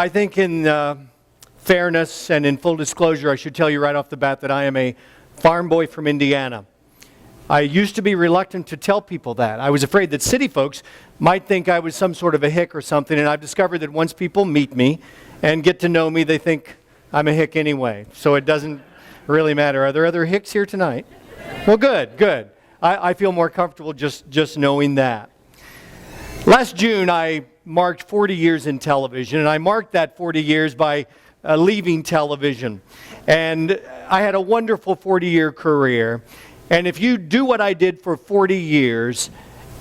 I think in fairness and in full disclosure, I should tell you right off the bat that I am a farm boy from Indiana. I used to be reluctant to tell people that. I was afraid that city folks might think I was some sort of a hick or something, and I've discovered that once people meet me and get to know me, they think I'm a hick anyway. So it doesn't really matter. Are there other hicks here tonight? Well, good. I feel more comfortable just knowing that. Last June, I marked 40 years in television, and I marked that 40 years by leaving television. And I had a wonderful 40-year career. And if you do what I did for 40 years,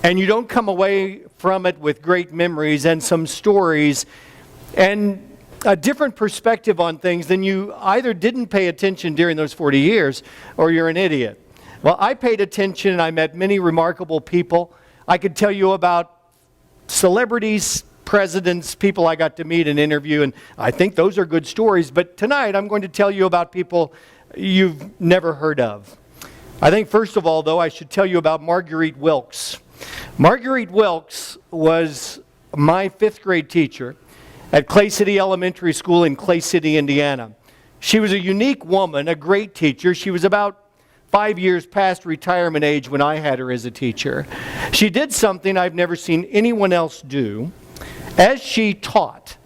and you don't come away from it with great memories and some stories, and a different perspective on things, then you either didn't pay attention during those 40 years, or you're an idiot. Well, I paid attention, and I met many remarkable people. I could tell you about celebrities, presidents, people I got to meet and interview, and I think those are good stories. But tonight, I'm going to tell you about people you've never heard of. I think, first of all, though, I should tell you about Marguerite Wilkes. Marguerite Wilkes was my 5th grade teacher at Clay City Elementary School in Clay City, Indiana. She was a unique woman, a great teacher. She was about 5 years past retirement age when I had her as a teacher. She did something I've never seen anyone else do. As she talked,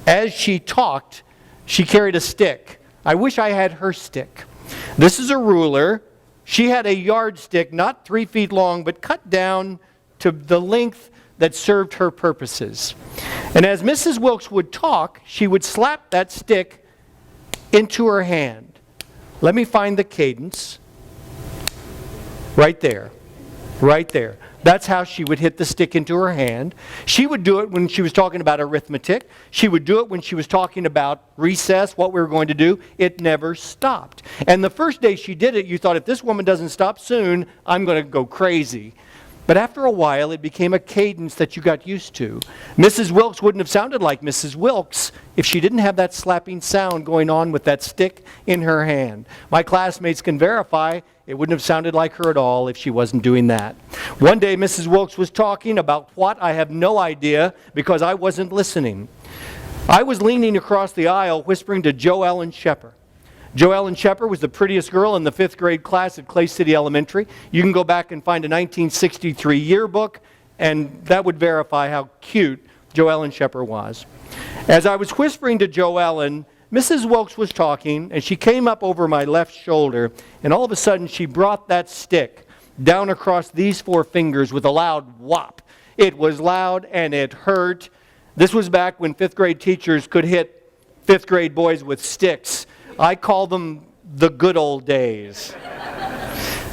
she carried a stick. I wish I had her stick. This is a ruler. She had a yardstick, not 3 feet long, but cut down to the length that served her purposes. And as Mrs. Wilkes would talk, she would slap that stick into her hand. Let me find the cadence. Right there. That's how she would hit the stick into her hand. She would do it when she was talking about arithmetic. She would do it when she was talking about recess, what we were going to do. It never stopped. And the first day she did it, you thought, if this woman doesn't stop soon, I'm going to go crazy. But after a while, it became a cadence that you got used to. Mrs. Wilkes wouldn't have sounded like Mrs. Wilkes if she didn't have that slapping sound going on with that stick in her hand. My classmates can verify it wouldn't have sounded like her at all if she wasn't doing that. One day, Mrs. Wilkes was talking about what, I have no idea, because I wasn't listening. I was leaning across the aisle whispering to Jo Ellen Shepard. Jo Ellen Shepard was the prettiest girl in the 5th grade class at Clay City Elementary. You can go back and find a 1963 yearbook, and that would verify how cute Jo Ellen Shepard was. As I was whispering to Jo Ellen, Mrs. Wilkes was talking, and she came up over my left shoulder, and all of a sudden she brought that stick down across these 4 fingers with a loud whop. It was loud and it hurt. This was back when 5th grade teachers could hit 5th grade boys with sticks. I call them the good old days.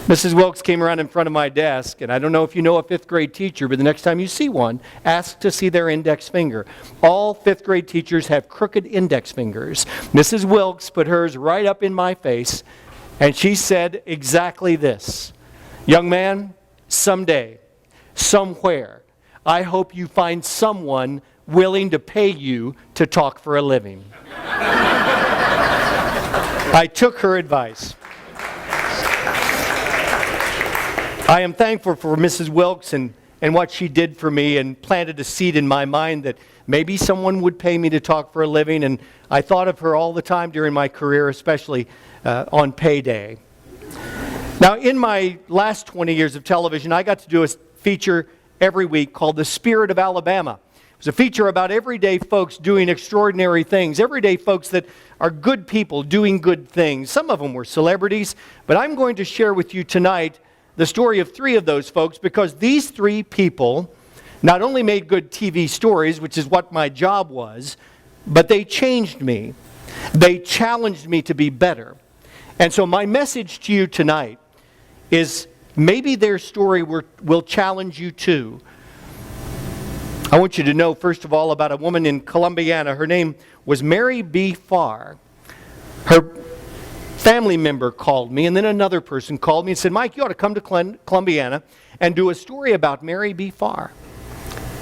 Mrs. Wilkes came around in front of my desk, and I don't know if you know a 5th grade teacher, but the next time you see one, ask to see their index finger. All 5th grade teachers have crooked index fingers. Mrs. Wilkes put hers right up in my face, and she said exactly this: "Young man, someday, somewhere, I hope you find someone willing to pay you to talk for a living." I took her advice. I am thankful for Mrs. Wilkes and what she did for me, and planted a seed in my mind that maybe someone would pay me to talk for a living. And I thought of her all the time during my career, especially on payday. Now, in my last 20 years of television, I got to do a feature every week called The Spirit of Alabama. It was a feature about everyday folks doing extraordinary things, everyday folks that are good people doing good things. Some of them were celebrities, but I'm going to share with you tonight the story of 3 of those folks, because these 3 people not only made good TV stories, which is what my job was, but they changed me. They challenged me to be better. And so my message to you tonight is maybe their story will challenge you too. I want you to know, first of all, about a woman in Columbiana. Her name was Mary B. Farr. Her family member called me, and then another person called me and said, "Mike, you ought to come to Columbiana and do a story about Mary B. Farr."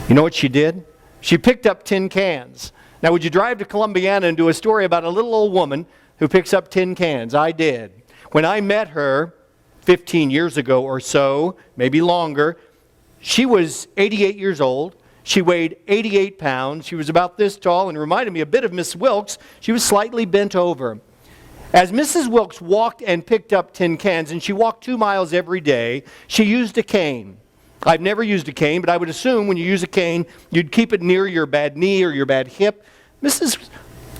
You know what she did? She picked up tin cans. Now, would you drive to Columbiana and do a story about a little old woman who picks up tin cans? I did. When I met her 15 years ago or so, maybe longer, she was 88 years old. She weighed 88 pounds. She was about this tall and reminded me a bit of Miss Wilkes. She was slightly bent over. As Mrs. Wilkes walked and picked up tin cans, and she walked 2 miles every day, she used a cane. I've never used a cane, but I would assume when you use a cane, you'd keep it near your bad knee or your bad hip. Mrs.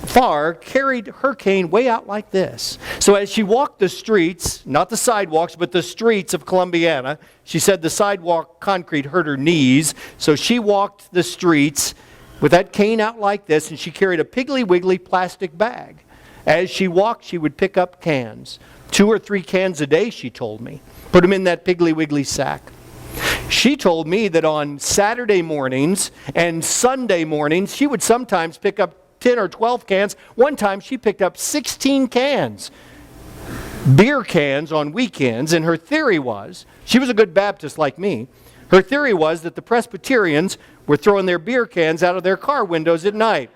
Farr carried her cane way out like this. So as she walked the streets, not the sidewalks, but the streets of Columbiana, she said the sidewalk concrete hurt her knees, so she walked the streets with that cane out like this, and she carried a Piggly Wiggly plastic bag. As she walked, she would pick up cans. 2 or 3 cans a day, she told me. Put them in that Piggly Wiggly sack. She told me that on Saturday mornings and Sunday mornings, she would sometimes pick up 10 or 12 cans. One time she picked up 16 cans, beer cans on weekends, and her theory was, she was a good Baptist like me, her theory was that the Presbyterians were throwing their beer cans out of their car windows at night.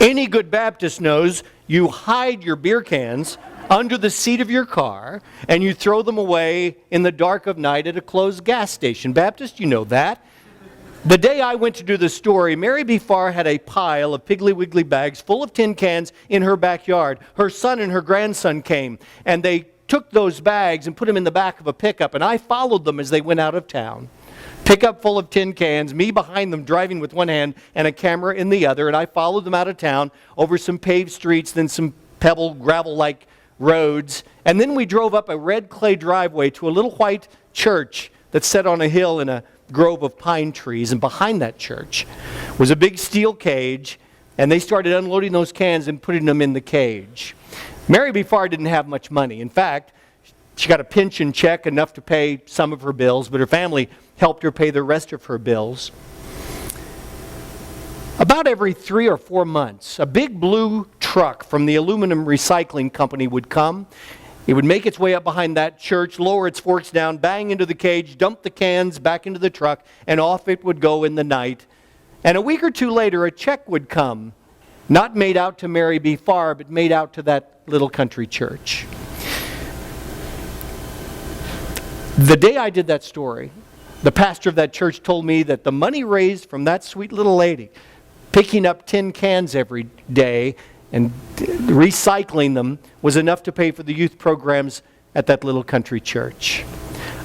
Any good Baptist knows you hide your beer cans under the seat of your car and you throw them away in the dark of night at a closed gas station. Baptist, you know that. The day I went to do the story, Mary B. Farr had a pile of Piggly Wiggly bags full of tin cans in her backyard. Her son and her grandson came, and they took those bags and put them in the back of a pickup, and I followed them as they went out of town. Pickup full of tin cans, me behind them driving with one hand and a camera in the other, and I followed them out of town over some paved streets, then some pebble, gravel-like roads, and then we drove up a red clay driveway to a little white church that's set on a hill in a grove of pine trees, and behind that church was a big steel cage, and they started unloading those cans and putting them in the cage. Mary B. Farr didn't have much money. In fact, she got a pension check enough to pay some of her bills, but her family helped her pay the rest of her bills. About every 3 or 4 months, a big blue truck from the aluminum recycling company would come. It would make its way up behind that church, lower its forks down, bang into the cage, dump the cans back into the truck, and off it would go in the night. And a week or 2 later, a check would come, not made out to Mary B. Farr, but made out to that little country church. The day I did that story, the pastor of that church told me that the money raised from that sweet little lady, picking up tin cans every day and recycling them, was enough to pay for the youth programs at that little country church.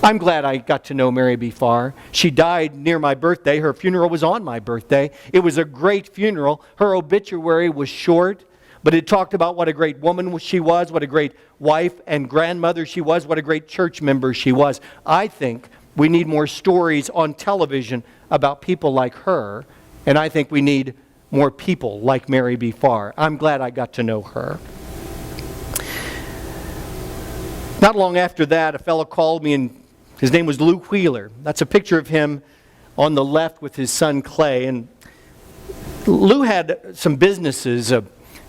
I'm glad I got to know Mary B. Farr. She died near my birthday. Her funeral was on my birthday. It was a great funeral. Her obituary was short, but it talked about what a great woman she was, what a great wife and grandmother she was, what a great church member she was. I think we need more stories on television about people like her, and I think we need more people like Mary B. Farr. I'm glad I got to know her. Not long after that, a fellow called me, and his name was Lou Wheeler. That's a picture of him on the left with his son Clay. And Lou had some businesses,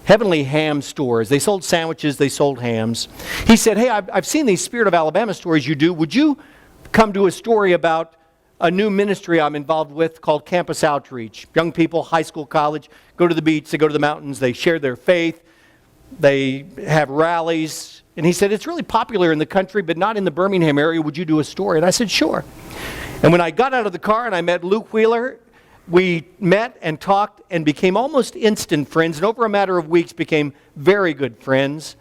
Heavenly Ham stores. They sold sandwiches, they sold hams. He said, hey, I've seen these Spirit of Alabama stories you do. Would you come do a story about a new ministry I'm involved with called Campus Outreach? Young people, high school, college, go to the beach, they go to the mountains, they share their faith, they have rallies. And he said, it's really popular in the country, but not in the Birmingham area. Would you do a story? And I said, sure. And when I got out of the car and I met Luke Wheeler, we met and talked and became almost instant friends, and over a matter of weeks became very good friends.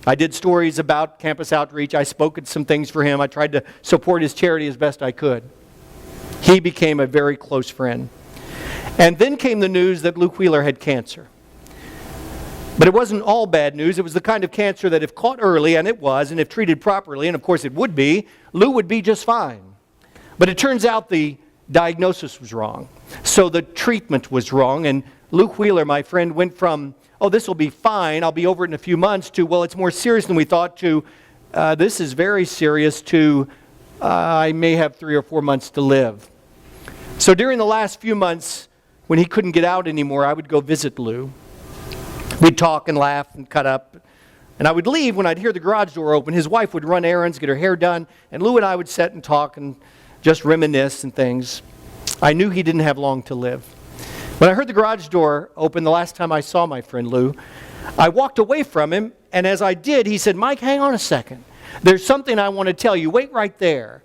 I did stories about Campus Outreach. I spoke at some things for him. I tried to support his charity as best I could. He became a very close friend. And then came the news that Luke Wheeler had cancer. But it wasn't all bad news. It was the kind of cancer that if caught early, and it was, and if treated properly, and of course it would be, Lou would be just fine. But it turns out the diagnosis was wrong. So the treatment was wrong, and Luke Wheeler, my friend, went from, oh, this will be fine, I'll be over it in a few months, to, well, it's more serious than we thought, to, this is very serious, to, I may have 3 or 4 months to live. So during the last few months, when he couldn't get out anymore, I would go visit Lou. We'd talk and laugh and cut up. And I would leave when I'd hear the garage door open. His wife would run errands, get her hair done, and Lou and I would sit and talk and just reminisce and things. I knew he didn't have long to live. When I heard the garage door open the last time I saw my friend Lou, I walked away from him, and as I did, he said, Mike, hang on a second. There's something I want to tell you. Wait right there.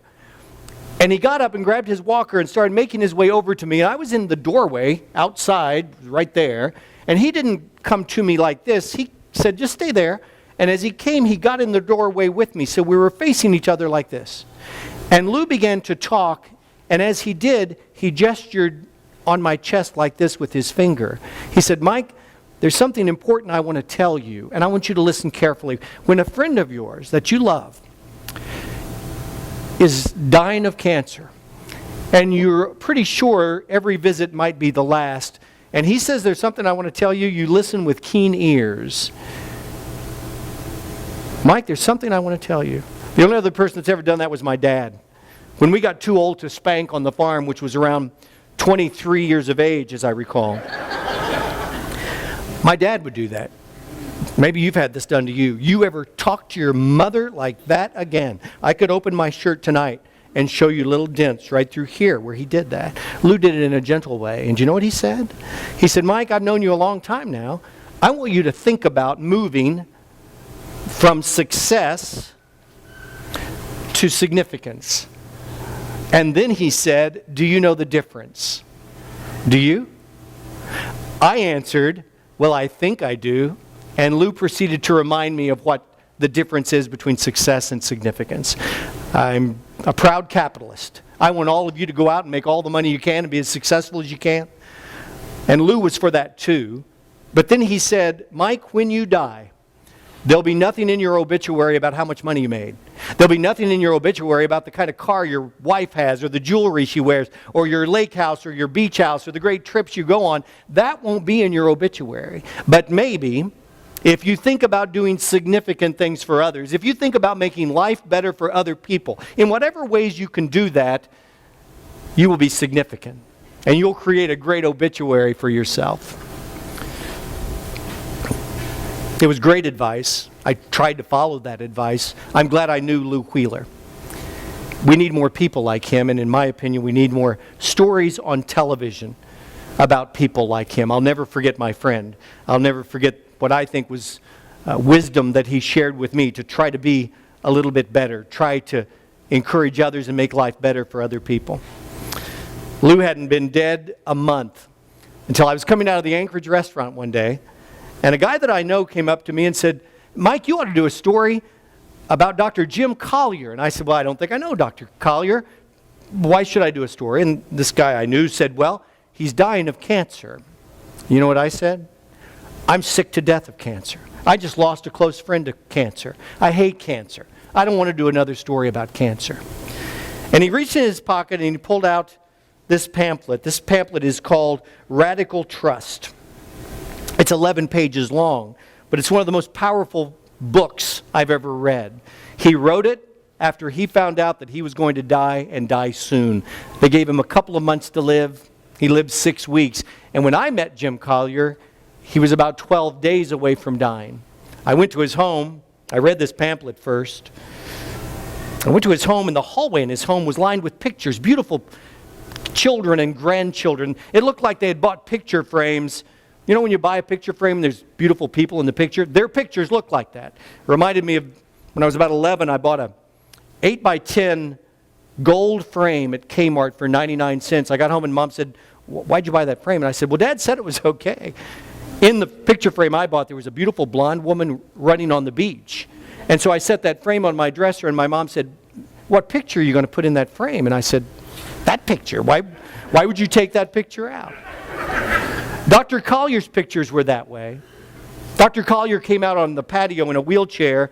And he got up and grabbed his walker and started making his way over to me. And I was in the doorway outside, right there. And he didn't come to me like this. He said, just stay there. And as he came, he got in the doorway with me. So we were facing each other like this. And Lou began to talk. And as he did, he gestured on my chest like this with his finger. He said, Mike, there's something important I want to tell you. And I want you to listen carefully. When a friend of yours that you love is dying of cancer, and you're pretty sure every visit might be the last, and he says there's something I want to tell you, you listen with keen ears. Mike, there's something I want to tell you. The only other person that's ever done that was my dad. When we got too old to spank on the farm, which was around 23 years of age, as I recall, my dad would do that. Maybe you've had this done to you. You ever talk to your mother like that again? I could open my shirt tonight and show you little dents right through here where he did that. Lou did it in a gentle way. And do you know what he said? He said, Mike, I've known you a long time now. I want you to think about moving from success to significance. And then he said, do you know the difference? Do you? I answered, well, I think I do. And Lou proceeded to remind me of what the difference is between success and significance. I'm a proud capitalist. I want all of you to go out and make all the money you can and be as successful as you can. And Lou was for that too. But then he said, Mike, when you die, there'll be nothing in your obituary about how much money you made. There'll be nothing in your obituary about the kind of car your wife has or the jewelry she wears or your lake house or your beach house or the great trips you go on. That won't be in your obituary. But maybe if you think about doing significant things for others, if you think about making life better for other people, in whatever ways you can do that, you will be significant. And you'll create a great obituary for yourself. It was great advice. I tried to follow that advice. I'm glad I knew Lou Wheeler. We need more people like him, and in my opinion, we need more stories on television about people like him. I'll never forget my friend. I'll never forget what I think was wisdom that he shared with me to try to be a little bit better, try to encourage others and make life better for other people. Lou hadn't been dead a month until I was coming out of the Anchorage restaurant one day, and a guy that I know came up to me and said, Mike, you ought to do a story about Dr. Jim Collier. And I said, well, I don't think I know Dr. Collier. Why should I do a story? And this guy I knew said, well, he's dying of cancer. You know what I said? I'm sick to death of cancer. I just lost a close friend to cancer. I hate cancer. I don't want to do another story about cancer. And he reached in his pocket and he pulled out this pamphlet. This pamphlet is called Radical Trust. It's 11 pages long, but it's one of the most powerful books I've ever read. He wrote it after he found out that he was going to die and die soon. They gave him a couple of months to live. He lived 6 weeks. And when I met Jim Collier, he was about 12 days away from dying. I went to his home. I read this pamphlet first. I went to his home, and the hallway in his home was lined with pictures, beautiful children and grandchildren. It looked like they had bought picture frames. You know when you buy a picture frame and there's beautiful people in the picture? Their pictures look like that. Reminded me of when I was about 11, I bought a 8x10 gold frame at Kmart for 99 cents. I got home and Mom said, why'd you buy that frame? And I said, well, Dad said it was okay. In the picture frame I bought, there was a beautiful blonde woman running on the beach. And so I set that frame on my dresser, and my mom said, what picture are you going to put in that frame? And I said, that picture. Why would you take that picture out? Dr. Collier's pictures were that way. Dr. Collier came out on the patio in a wheelchair,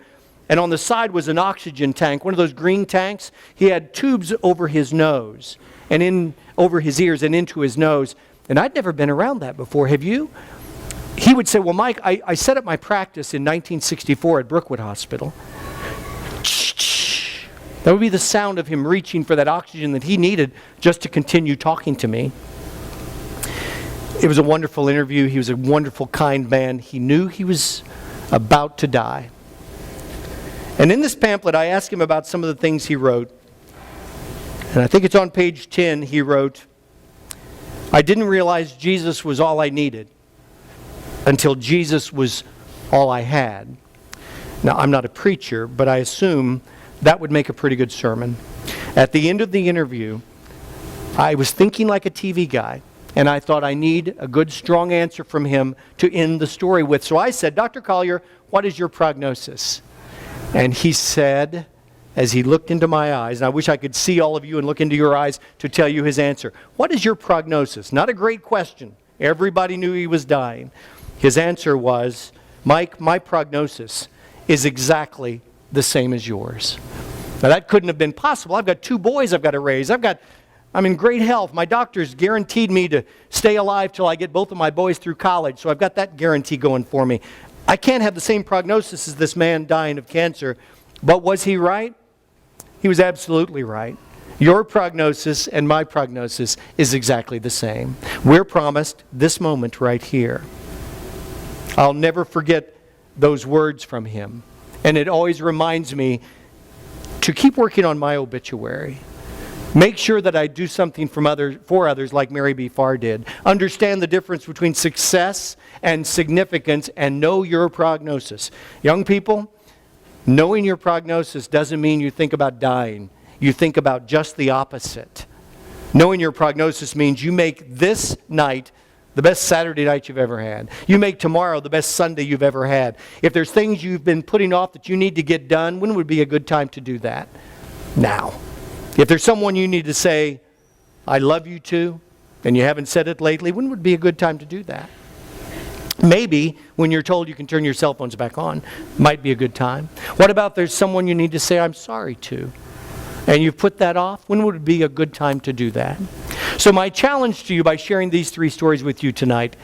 and on the side was an oxygen tank, one of those green tanks. He had tubes over his nose, and over his ears and into his nose. And I'd never been around that before. Have you? He would say, well, Mike, I set up my practice in 1964 at Brookwood Hospital. That would be the sound of him reaching for that oxygen that he needed just to continue talking to me. It was a wonderful interview. He was a wonderful, kind man. He knew he was about to die. And in this pamphlet, I asked him about some of the things he wrote. And I think it's on page 10, he wrote, I didn't realize Jesus was all I needed until Jesus was all I had. Now, I'm not a preacher, but I assume that would make a pretty good sermon. At the end of the interview, I was thinking like a TV guy, and I thought I need a good, strong answer from him to end the story with. So I said, Dr. Collier, what is your prognosis? And he said, as he looked into my eyes, and I wish I could see all of you and look into your eyes to tell you his answer. What is your prognosis? Not a great question. Everybody knew he was dying. His answer was, Mike, my prognosis is exactly the same as yours. Now that couldn't have been possible. I've got 2 boys I've got to raise. I'm in great health. My doctors guaranteed me to stay alive till I get both of my boys through college, so I've got that guarantee going for me. I can't have the same prognosis as this man dying of cancer. But was he right? He was absolutely right. Your prognosis and my prognosis is exactly the same. We're promised this moment right here. I'll never forget those words from him. And it always reminds me to keep working on my obituary. Make sure that I do something for others like Mary B. Farr did. Understand the difference between success and significance and know your prognosis. Young people, knowing your prognosis doesn't mean you think about dying. You think about just the opposite. Knowing your prognosis means you make this night the best Saturday night you've ever had. You make tomorrow the best Sunday you've ever had. If there's things you've been putting off that you need to get done, when would be a good time to do that? Now. If there's someone you need to say, I love you to, and you haven't said it lately, when would be a good time to do that? Maybe when you're told you can turn your cell phones back on, might be a good time. What about there's someone you need to say I'm sorry to, and you've put that off? When would it be a good time to do that? So my challenge to you by sharing these 3 stories with you tonight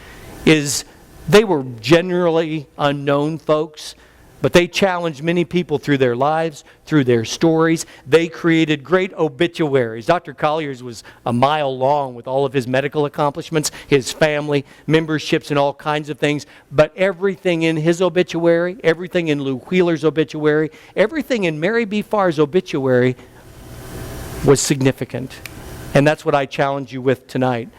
is they were generally unknown folks, but they challenged many people through their lives, through their stories. They created great obituaries. Dr. Collier's was a mile long with all of his medical accomplishments, his family, memberships, and all kinds of things. But everything in his obituary, everything in Lou Wheeler's obituary, everything in Mary B. Farr's obituary was significant. And that's what I challenge you with tonight.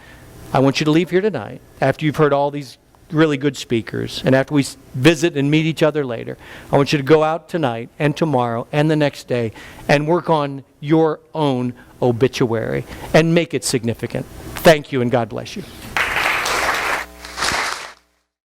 I want you to leave here tonight, after you've heard all these really good speakers, and after we visit and meet each other later, I want you to go out tonight and tomorrow and the next day and work on your own obituary and make it significant. Thank you, and God bless you.